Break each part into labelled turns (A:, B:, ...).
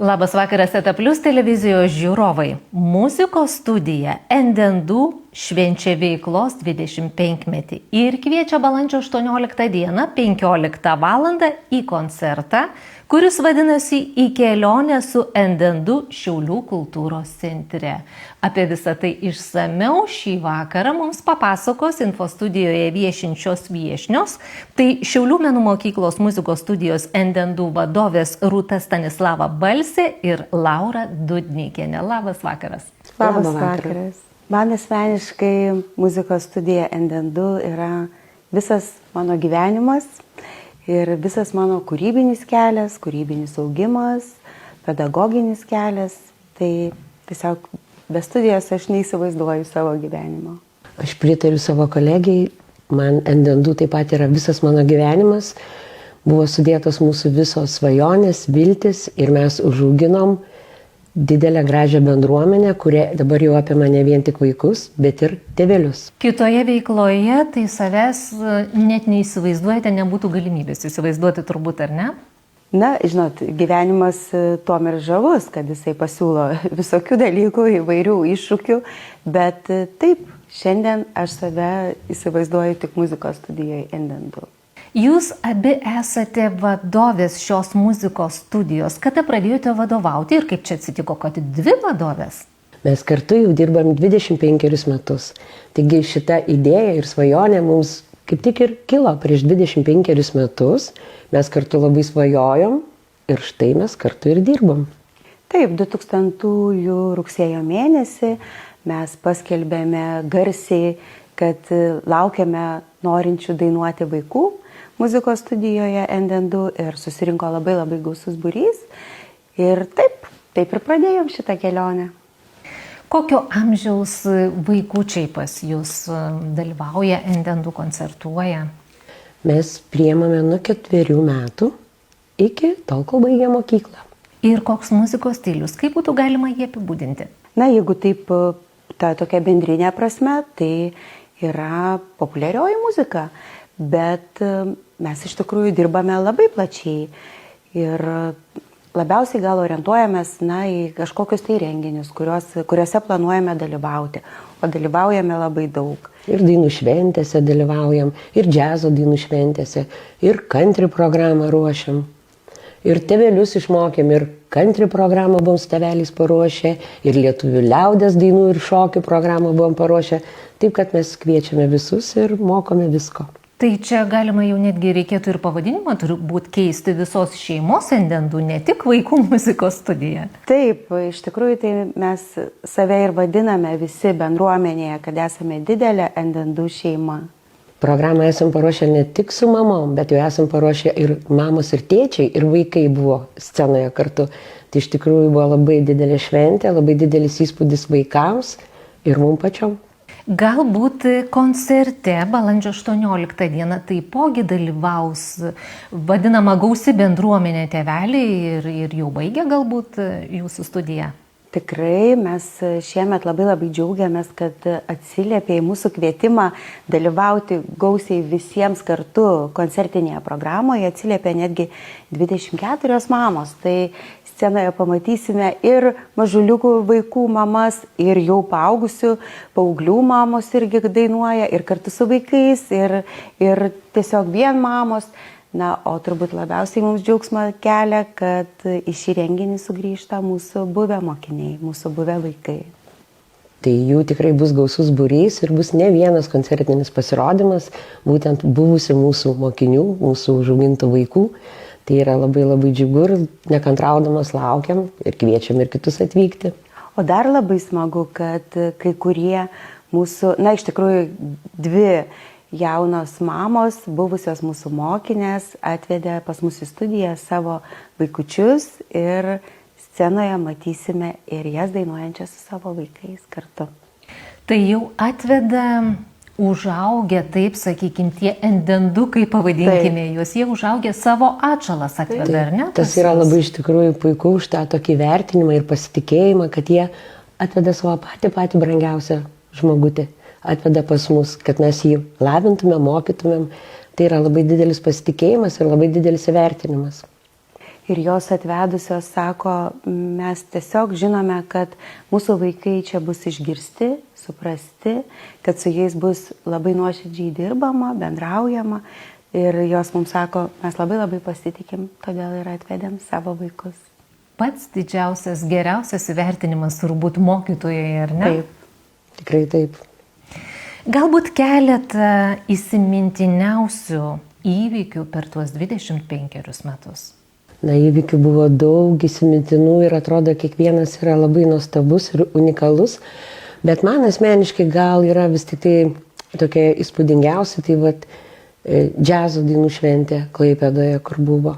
A: Labas vakaras, ETA Plius televizijos žiūrovai. Muzikos studija Endendu švenčia veiklos 25-metį ir kviečia balandžio 18 dieną 15 val. Į koncertą, kuris vadinasi Į kelionę su Endendu Šiaulių kultūros centre. Apie visą tai išsamiau šį vakarą mums papasakos infostudijoje viešinčios viešnios. Tai Šiaulių menų mokyklos muzikos studijos Endendu vadovės Rūta Stanislava Balsė ir Laura Dudnikienė. Labas vakaras.
B: Labas vakaras. Man asmeniškai muzikos studija Endendu yra visas mano gyvenimas ir visas mano kūrybinis kelias, kūrybinis augimas, pedagoginis kelias. Tai tiesiog be studijos aš neįsivaizduoju savo gyvenimo.
C: Aš pritariu savo kolegijai, man Endendu taip pat yra visas mano gyvenimas. Buvo sudėtos mūsų visos svajonės, viltis ir mes užauginom didelę gražią bendruomenę, kurie dabar jau apima ne vien tik vaikus, bet ir tėvelius.
A: Kitoje veikloje tai savęs net neįsivaizduojate, nebūtų galimybės įsivaizduoti turbūt, ar ne?
B: Na, žinot, gyvenimas tuom ir žavus, kad jisai pasiūlo visokių dalykų, įvairių iššūkių, bet taip, šiandien aš save įsivaizduoju tik muzikos studijoje Endendu.
A: Jūs abi esate vadovės šios muzikos studijos. Kada pradėjote vadovauti ir kaip čia atsitiko, kad dvi vadovės?
C: Mes kartu jau dirbam 25 metus. Taigi šita idėja ir svajonė mums kaip tik ir kilo prieš 25 metus. Mes kartu labai svajojom ir štai mes kartu ir dirbam.
B: Taip, 2000 rugsėjo mėnesį mes paskelbėme garsiai, kad laukiame norinčių dainuoti vaikų muzikos studijoje Endendu ir susirinko labai gausus būrys. Ir taip ir pradėjom šitą kelionę.
A: Kokio amžiaus vaikučiai pas jūs dalyvauja Endendu, koncertuoja?
C: Mes priimame nuo 4 metų iki tol, kol baigia mokyklą.
A: Ir koks muzikos stilius? Kaip būtų galima jį apibūdinti?
B: Na, jeigu taip ta tokia bendrinė prasme, tai yra populiarioji muzika. Bet mes iš tikrųjų dirbame labai plačiai ir labiausiai gal orientuojamės į kažkokius tai renginius, kuriuose planuojame dalyvauti, o dalyvaujame labai daug.
C: Ir dainų šventėse dalyvaujam, ir džiazo dainų šventėse, ir country programą ruošiam. Ir tėvelius išmokėm, ir country programą buvom su tėveliais paruošę, ir lietuvių liaudies dainų ir šokių programą buvom paruošę. Taip, kad mes kviečiame visus ir mokome visko.
A: Tai čia galima jau netgi reikėtų ir pavadinimą turbūt keisti visos šeimos Endendu, ne tik vaikų muzikos studija.
B: Taip, iš tikrųjų tai mes save ir vadiname visi bendruomenėje, kad esame didelė Endendu šeima.
C: Programą esam paruošę ne tik su mamom, bet jau esam paruošę ir mamos ir tėčiai, ir vaikai buvo scenoje kartu. Tai iš tikrųjų buvo labai didelė šventė, labai didelis įspūdis vaikams ir mums pačiom.
A: Galbūt koncerte balandžio 18 dieną taipogi dalyvaus vadinama gausi bendruomenė tėveliai ir jau baigia galbūt jūsų studiją.
B: Tikrai mes šiemet labai džiaugiamės, kad atsiliepė į mūsų kvietimą dalyvauti gausiai visiems kartu koncertinėje programoje, atsiliepė netgi 24 mamos. Tai scenoje pamatysime ir mažuliukų vaikų mamas, ir jau paaugusių paauglių mamos irgi dainuoja, ir kartu su vaikais, ir tiesiog vien mamos. Na, o turbūt labiausiai mums džiaugsmą kelia, kad į šį renginį sugrįžta mūsų buvę mokiniai, mūsų buvę vaikai.
C: Tai jų tikrai bus gausus būrys ir bus ne vienas koncertinis pasirodymas, būtent buvusių mūsų mokinių, mūsų užaugintų vaikų. Tai yra labai džiugu ir nekantraudamas laukiam ir kviečiam ir kitus atvykti.
B: O dar labai smagu, kad kai kurie mūsų, iš tikrųjų 2 jaunos mamos, buvusios mūsų mokinės, atvedė pas mus į studiją savo vaikučius ir scenoje matysime ir jas dainuojančias su savo vaikais kartu.
A: Tai jau atveda užaugę, taip sakykim, tie Endendukai, pavadinkime juos, jie užaugę savo atšalas atveda, ar ne?
C: Tas yra labai iš tikrųjų puiku už tą tokį vertinimą ir pasitikėjimą, kad jie atveda savo patį brangiausią žmogutį, atveda pas mus, kad mes jį lavintumėm, mokytumėm. Tai yra labai didelis pasitikėjimas ir labai didelis įvertinimas.
B: Ir jos atvedusios sako, mes tiesiog žinome, kad mūsų vaikai čia bus išgirsti, suprasti, kad su jais bus labai nuoširdžiai dirbama, bendraujama. Ir jos mums sako, mes labai pasitikim, todėl ir atvedėm savo vaikus.
A: Pats didžiausias, geriausias įvertinimas turbūt mokytojai, ar ne?
B: Taip.
C: Tikrai taip.
A: Galbūt keletą įsimintiniausių įvykių per tuos 25 metus.
C: Na, įvykių buvo daug įsimintinų ir atrodo, kiekvienas yra labai nuostabus ir unikalus, bet man asmeniškai gal yra vis tik tai tokia įspūdingiausia, tai vat džiazo dainų šventė Klaipėdoje, kur buvo.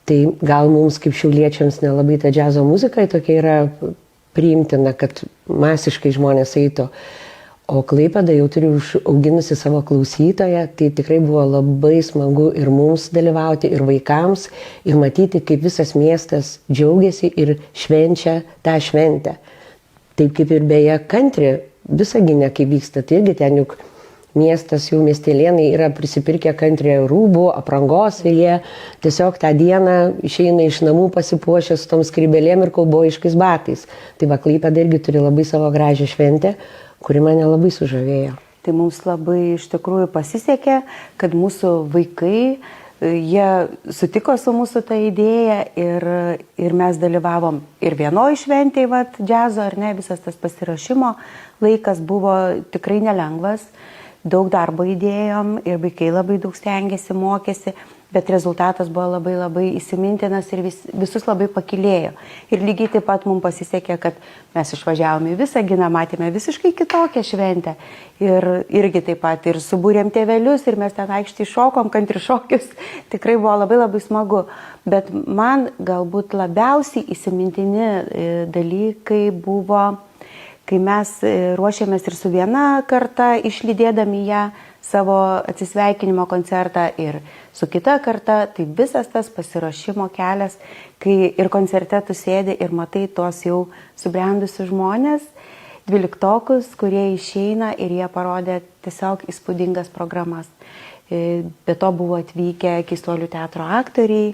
C: Tai gal mums kaip šiauliečiams nelabai ta džiazo muzika tokia yra priimtina, kad masiškai žmonės eitų. O Klaipėda jau turi užauginusi savo klausytoją, tai tikrai buvo labai smagu ir mums dalyvauti, ir vaikams, ir matyti, kaip visas miestas džiaugiasi ir švenčia tą šventę. Taip kaip ir beje Kantri, Visagine, kai vyksta, tai irgi ten juk miestas, jau miestelėnai yra prisipirkę Kantri rūbų, aprangos ir jie tiesiog tą dieną išeina iš namų pasipuošę su tom skrybelėm ir kaubojiškais batais. Tai va, Klaipėda irgi turi labai savo gražią šventę, kuri mane labai sužavėjo.
B: Tai mums labai iš tikrųjų pasisekė, kad mūsų vaikai, jie sutiko su mūsų tą idėją ir mes dalyvavom ir vienoj šventėj, vat, džiazo, ar ne, visas tas pasiruošimo laikas buvo tikrai nelengvas. Daug darbo įdėjom ir vaikai labai daug stengiasi, mokėsi, bet rezultatas buvo labai įsimintinas ir visus labai pakylėjo. Ir lygiai taip pat mums pasisekė, kad mes išvažiavome į Visaginą, matėme visiškai kitokią šventę. Ir irgi taip pat ir subūrėm tėvelius ir mes ten aikštį šokom, Kantri šokius. Tikrai buvo labai smagu. Bet man galbūt labiausiai įsimintini dalykai buvo, kai mes ruošėmės ir su viena karta, išlydėdami ją savo atsisveikinimo koncertą ir su kita karta, tai visas tas pasiruošimo kelias, kai ir koncerte tu sėdi ir matai tos jau subrendusius žmonės, 12-okus, kurie išeina ir jie parodė tiesiog įspūdingas programas. Be to buvo atvykę Keistuolių teatro aktoriai,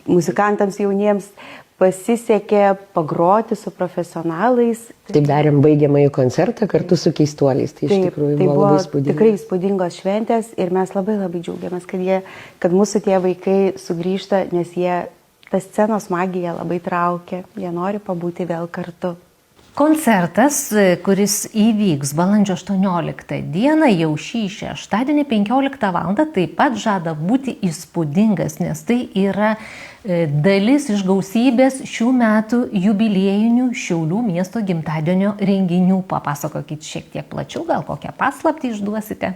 B: muzikantams jauniems pasisekė pagroti su profesionalais.
C: Taip darėm baigiamąjį koncertą kartu su Keistuoliais. Tai iš tikrųjų buvo labai įspūdinga.
B: Tikrai įspūdingos šventės ir mes labai džiaugiamės, kad mūsų tie vaikai sugrįžta, nes jie tą scenos magiją labai traukia. Jie nori pabūti vėl kartu.
A: Koncertas, kuris įvyks balandžio 18 dieną, jau šį šeštadienį 15 val. Taip pat žada būti įspūdingas, nes tai yra dalis iš gausybės šių metų jubiliejinių Šiaulių miesto gimtadienio renginių. Papasakokit šiek tiek plačiau, gal kokią paslaptį išduosite?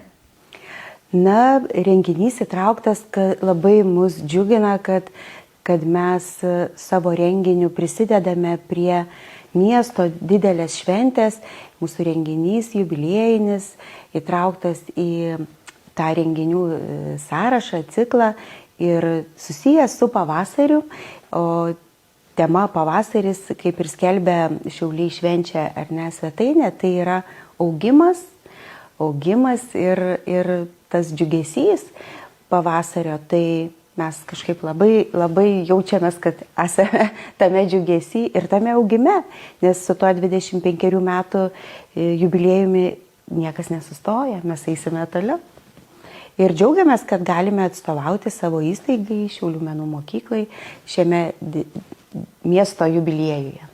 B: Na, renginys įtrauktas, kad labai mus džiugina, kad mes savo renginiu prisidedame prie miesto didelės šventės. Mūsų renginys jubiliejinis įtrauktas į tą renginių sąrašą, ciklą ir susijęs su pavasariu. O tema pavasaris, kaip ir skelbia Šiauliai švenčia ar ne svetainė, tai yra augimas ir tas džiugesys pavasario. Tai mes kažkaip labai jaučiamės, kad esame tame džiugesy ir tame augime, nes su tuo 25 metų jubiliejumi niekas nesustoja, mes eisime toliau. Ir džiaugiamės, kad galime atstovauti savo įstaigai, Šiaulių menų mokyklai, šiame miesto jubiliejuje.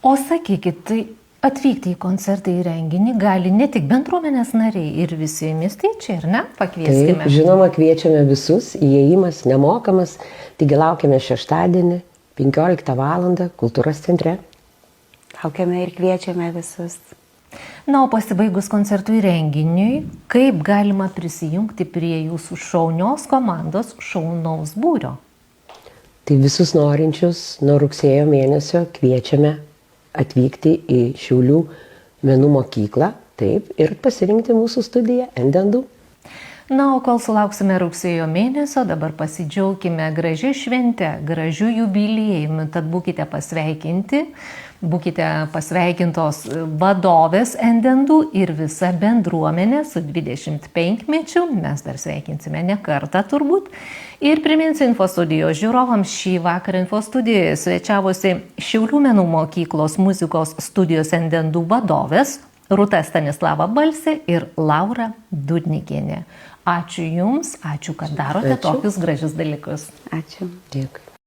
A: O sakykit, tai atvykti į koncertą, į renginį gali ne tik bendruomenės nariai ir visi miestiečiai, ar ne? Pakvieskime.
C: Taip, žinoma, kviečiame visus, įėjimas nemokamas, taigi laukiame šeštadienį, 15 val. Kultūros centre.
B: Laukiame ir kviečiame visus.
A: Na, o pasibaigus koncertui renginiui, kaip galima prisijungti prie jūsų šaunios komandos šaunaus būrio?
C: Tai visus norinčius nuo rugsėjo mėnesio kviečiame atvykti į Šiaulių menų mokyklą, taip, ir pasirinkti mūsų studiją Endendu.
A: Na, o kol sulauksime rugsėjo mėnesio, dabar pasidžiaugkime gražią šventę, gražių jubiliejimų, tad būkite pasveikinti, būkite pasveikintos vadovės Endendų ir visa bendruomenė su 25-mečiu, mes dar sveikinsime ne kartą turbūt. Ir priminsiu Infostudijos žiūrovams, šį vakarą Infostudijoje svečiavosi Šiaulių menų mokyklos muzikos studijos Endendų vadovės Rūta Stanislava Balsė ir Laura Dudnikienė. Ačiū Jums, ačiū, kad darote tokius gražius dalykus.
B: Ačiū.
C: Dėkui.